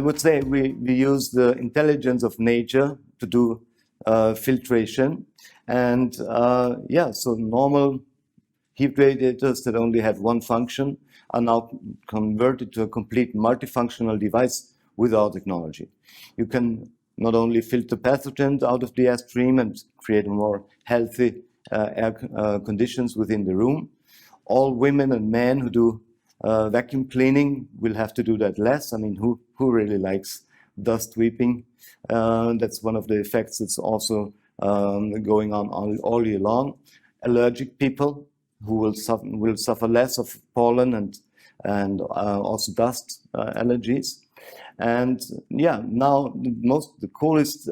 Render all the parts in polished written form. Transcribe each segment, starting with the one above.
would say we use the intelligence of nature to do filtration. And yeah, so normal heat radiators that only had one function are now converted to a complete multifunctional device with our technology. You can not only filter pathogens out of the air stream and create more healthy air conditions within the room. All women and men who do vacuum cleaning will have to do that less. I mean, who really likes dust sweeping? That's one of the effects that's also going on all year long. Allergic people who will suffer less of pollen and also dust allergies. And yeah, now the coolest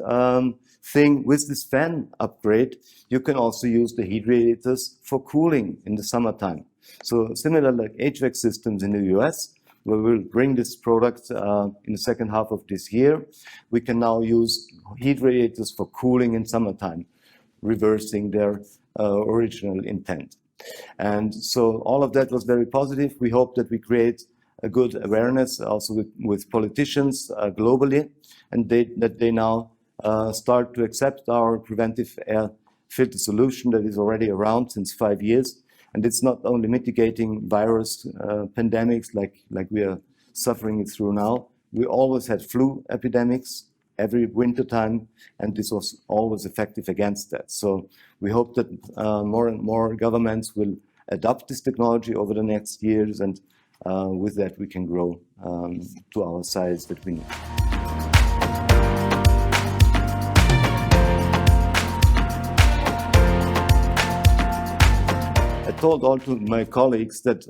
thing with this fan upgrade, you can also use the heat radiators for cooling in the summertime. So similar like HVAC systems in the US, where we'll bring this product in the second half of this year, we can now use heat radiators for cooling in summertime, reversing their original intent. And so all of that was very positive. We hope that we create a good awareness also with politicians globally, and that they now start to accept our preventive air filter solution that is already around since 5 years. And it's not only mitigating virus pandemics like we are suffering through now. We always had flu epidemics every winter time, and this was always effective against that. So we hope that more and more governments will adopt this technology over the next years, and with that we can grow to our size that we need. I told all to my colleagues that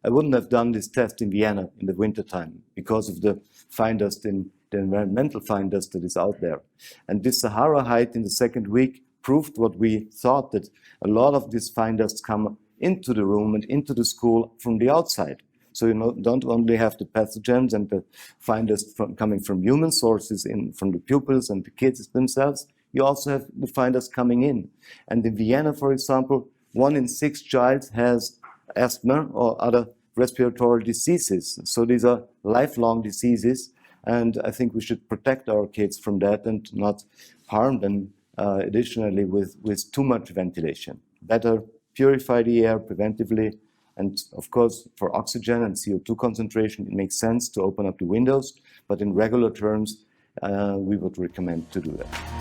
I wouldn't have done this test in Vienna in the wintertime because of the fine dust, the environmental fine dust that is out there. And this Sahara height in the second week proved what we thought, that a lot of this fine dust come into the room and into the school from the outside. So you don't only have the pathogens and the fine dust coming from human sources, from the pupils and the kids themselves, you also have the fine dust coming in. And in Vienna, for example, 1 in 6 child has asthma or other respiratory diseases. So these are lifelong diseases, and I think we should protect our kids from that and not harm them additionally with too much ventilation. Better purify the air preventively, and of course for oxygen and CO2 concentration it makes sense to open up the windows, but in regular terms we would recommend to do that.